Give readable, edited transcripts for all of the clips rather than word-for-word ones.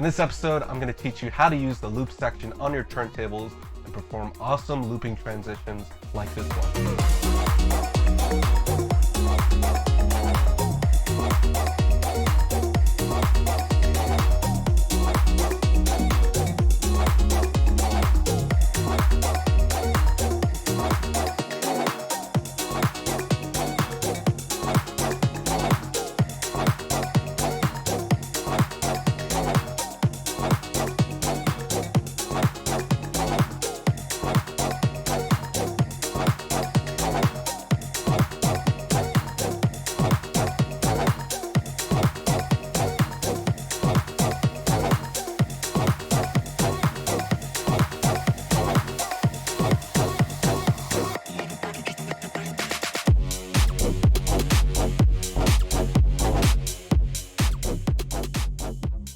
In this episode, I'm going to teach you how to use the loop section on your turntables and perform awesome looping transitions like this one.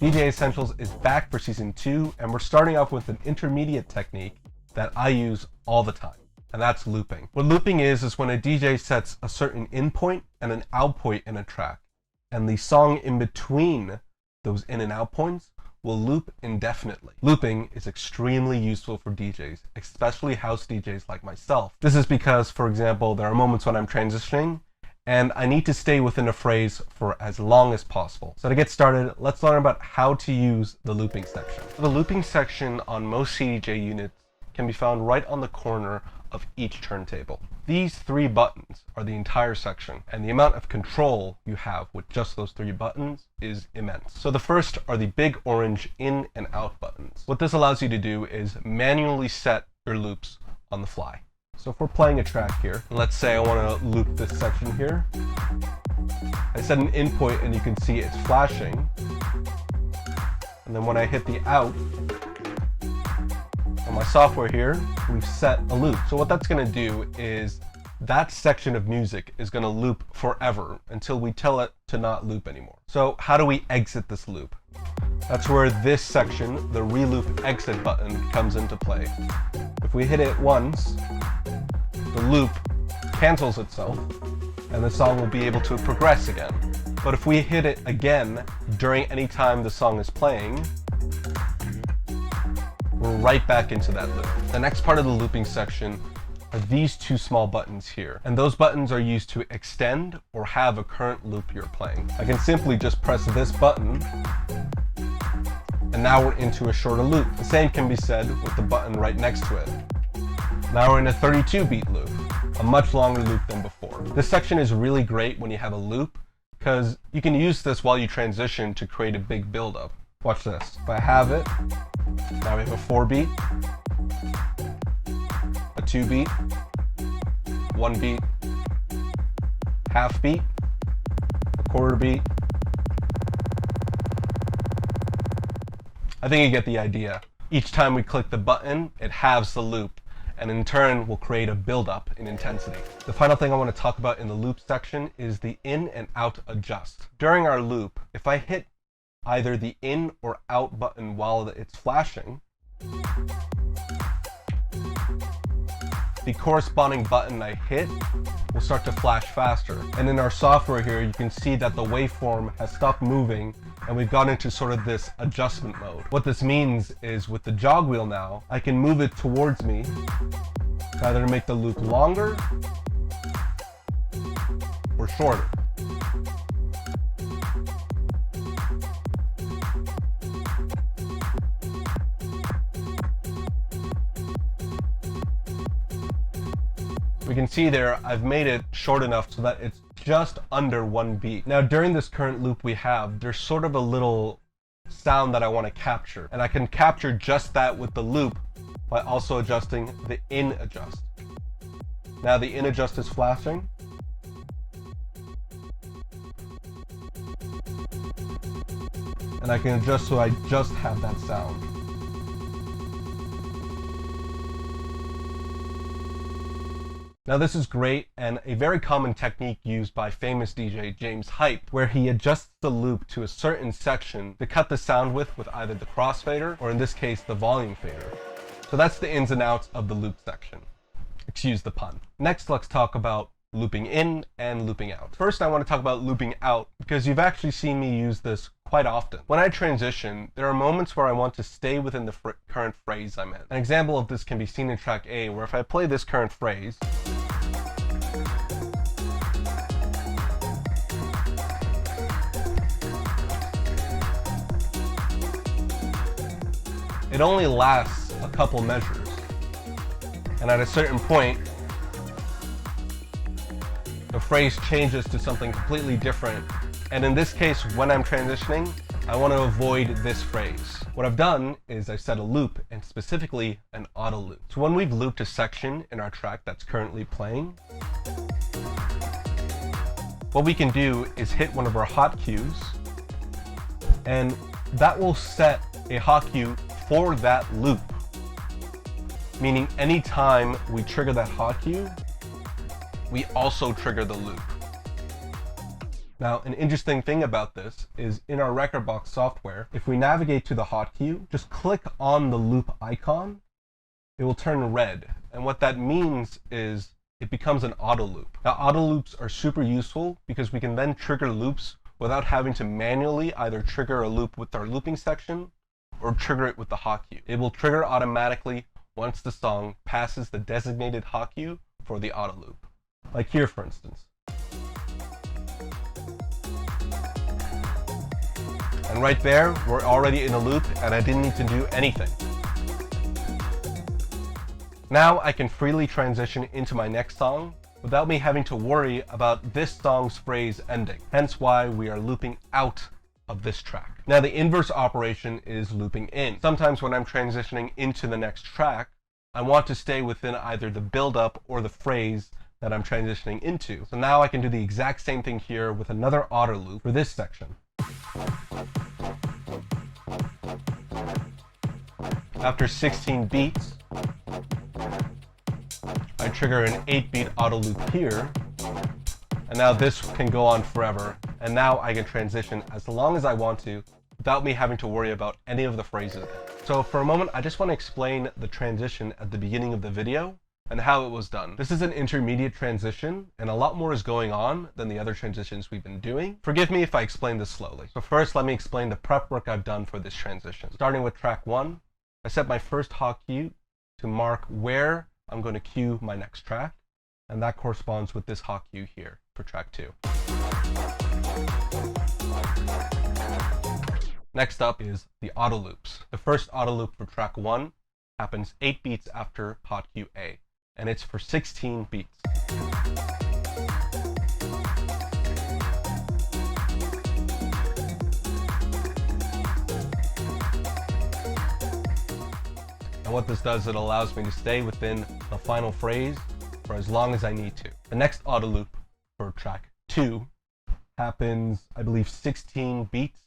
DJ Essentials is back for season 2, and we're starting off with an intermediate technique that I use all the time, and that's looping. What looping is when a DJ sets a certain in point and an out point in a track, and the song in between those in and out points will loop indefinitely. Looping is extremely useful for DJs, especially house DJs like myself. This is because, for example, there are moments when I'm transitioning and I need to stay within a phrase for as long as possible. So to get started, let's learn about how to use the looping section. The looping section on most CDJ units can be found right on the corner of each turntable. These 3 buttons are the entire section, and the amount of control you have with just those 3 buttons is immense. So the first are the big orange in and out buttons. What this allows you to do is manually set your loops on the fly. So if we're playing a track here, and let's say I want to loop this section here, I set an in point and you can see it's flashing. And then when I hit the out, on my software here, we've set a loop. So what that's going to do is that section of music is going to loop forever until we tell it to not loop anymore. So how do we exit this loop? That's where this section, the reloop exit button, comes into play. If we hit it once, the loop cancels itself and the song will be able to progress again. But if we hit it again during any time the song is playing, we're right back into that loop. The next part of the looping section are these 2 small buttons here, and those buttons are used to extend or have a current loop you're playing. I can simply just press this button and now we're into a shorter loop. The same can be said with the button right next to it. Now we're in a 32 beat loop, a much longer loop than before. This section is really great when you have a loop because you can use this while you transition to create a big buildup. Watch this. If I have it, now we have a 4 beat, a 2 beat, 1 beat, half beat, a quarter beat. I think you get the idea. Each time we click the button, it halves the loop, and in turn will create a buildup in intensity. The final thing I want to talk about in the loop section is the in and out adjust. During our loop, if I hit either the in or out button while it's flashing, the corresponding button I hit will start to flash faster. And in our software here, you can see that the waveform has stopped moving and we've gone into sort of this adjustment mode. What this means is with the jog wheel now, I can move it towards me, either to make the loop longer or shorter. We can see there, I've made it short enough so that it's just under 1 beat. Now during this current loop we have, there's sort of a little sound that I want to capture. And I can capture just that with the loop by also adjusting the in adjust. Now the in adjust is flashing. And I can adjust so I just have that sound. Now this is great and a very common technique used by famous DJ James Hype, where he adjusts the loop to a certain section to cut the sound with either the crossfader or in this case the volume fader. So that's the ins and outs of the loop section. Excuse the pun. Next, let's talk about looping in and looping out. First, I want to talk about looping out because you've actually seen me use this quite often. When I transition, there are moments where I want to stay within the current phrase I'm in. An example of this can be seen in track A, where if I play this current phrase, it only lasts a couple measures. And at a certain point, the phrase changes to something completely different. And in this case, when I'm transitioning, I want to avoid this phrase. What I've done is I set a loop, and specifically an auto loop. So when we've looped a section in our track that's currently playing, what we can do is hit one of our hot cues, and that will set a hot cue for that loop. Meaning anytime we trigger that hot cue, we also trigger the loop. Now, an interesting thing about this is in our Rekordbox software, if we navigate to the hot cue, just click on the loop icon, it will turn red. And what that means is it becomes an auto loop. Now, auto loops are super useful because we can then trigger loops without having to manually either trigger a loop with our looping section or trigger it with the hot cue. It will trigger automatically once the song passes the designated hot cue for the auto loop. Like here, for instance. And right there, we're already in a loop and I didn't need to do anything. Now I can freely transition into my next song without me having to worry about this song's phrase ending. Hence why we are looping out of this track. Now the inverse operation is looping in. Sometimes when I'm transitioning into the next track, I want to stay within either the build-up or the phrase that I'm transitioning into. So now I can do the exact same thing here with another auto loop for this section. After 16 beats, I trigger an 8-beat auto loop here, and now this can go on forever, and now I can transition as long as I want to without me having to worry about any of the phrases. So for a moment, I just want to explain the transition at the beginning of the video and how it was done. This is an intermediate transition, and a lot more is going on than the other transitions we've been doing. Forgive me if I explain this slowly. So first, let me explain the prep work I've done for this transition. Starting with track 1, I set my first hot cue to mark where I'm going to cue my next track, and that corresponds with this hot cue here for track 2. Next up is the auto loops. The first auto loop for track 1 happens 8 beats after hot cue A, and it's for 16 beats. And what this does, it allows me to stay within the final phrase for as long as I need to. The next auto loop for track 2 happens, I believe, 16 beats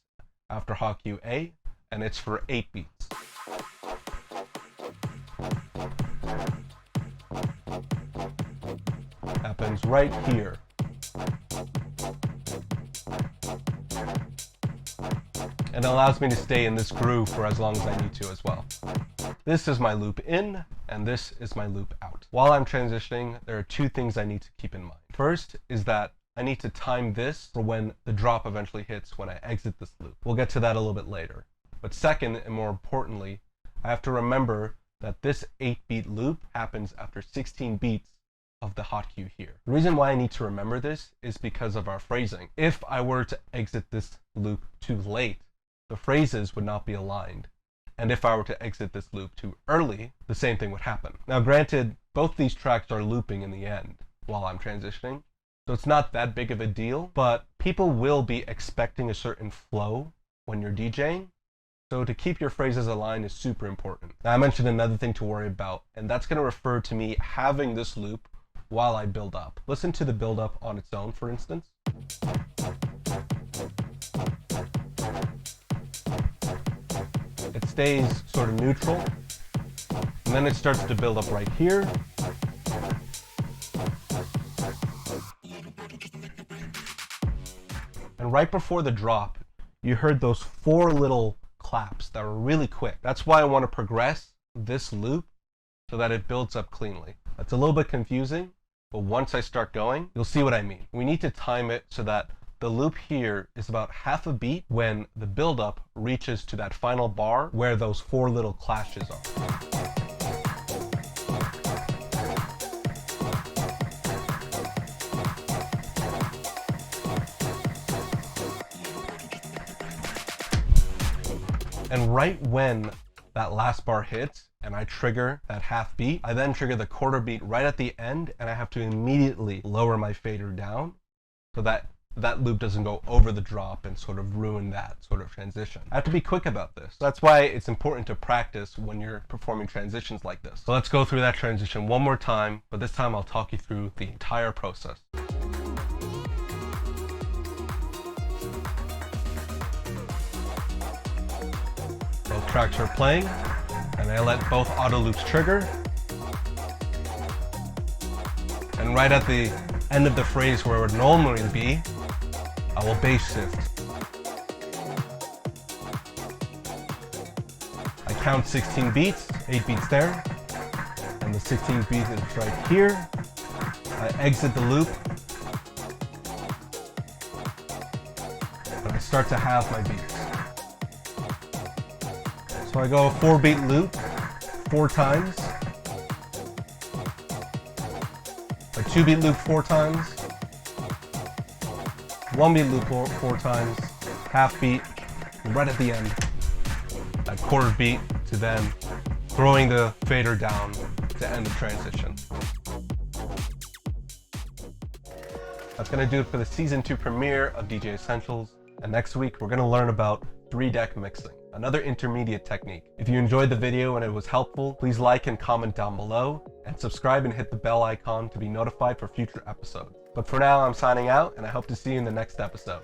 after hot cue A, and it's for 8 beats. Happens right here. And it allows me to stay in this groove for as long as I need to as well. This is my loop in, and this is my loop out. While I'm transitioning, there are 2 things I need to keep in mind. First is that I need to time this for when the drop eventually hits when I exit this loop. We'll get to that a little bit later. But second, and more importantly, I have to remember that this 8-beat loop happens after 16 beats of the hot cue here. The reason why I need to remember this is because of our phrasing. If I were to exit this loop too late, the phrases would not be aligned. And if I were to exit this loop too early, the same thing would happen. Now granted, both these tracks are looping in the end while I'm transitioning, so it's not that big of a deal, but people will be expecting a certain flow when you're DJing. So to keep your phrases aligned is super important. Now I mentioned another thing to worry about, and that's going to refer to me having this loop while I build up. Listen to the build up on its own, for instance. It stays sort of neutral, and then it starts to build up right here. And right before the drop, you heard those 4 little claps that were really quick. That's why I want to progress this loop so that it builds up cleanly. That's a little bit confusing, but once I start going, you'll see what I mean. We need to time it so that the loop here is about half a beat when the buildup reaches to that final bar where those 4 little clashes are. And right when that last bar hits and I trigger that half beat, I then trigger the quarter beat right at the end, and I have to immediately lower my fader down so that that loop doesn't go over the drop and sort of ruin that sort of transition. I have to be quick about this. That's why it's important to practice when you're performing transitions like this. So let's go through that transition one more time, but this time I'll talk you through the entire process. Both tracks are playing, and I let both auto loops trigger. And right at the end of the phrase where it would normally be, I will bass shift. I count 16 beats, 8 beats there, and the 16th beat is right here. I exit the loop, and I start to halve my beats. So I go a 4-beat loop 4 times, a 2-beat loop 4 times, 1-beat loop 4 times, half beat, right at the end, that quarter beat to then throwing the fader down to end the transition. That's going to do it for the Season 2 premiere of DJ Essentials, and next week we're going to learn about 3-deck mixing, another intermediate technique. If you enjoyed the video and it was helpful, please like and comment down below, and subscribe and hit the bell icon to be notified for future episodes. But for now, I'm signing out, and I hope to see you in the next episode.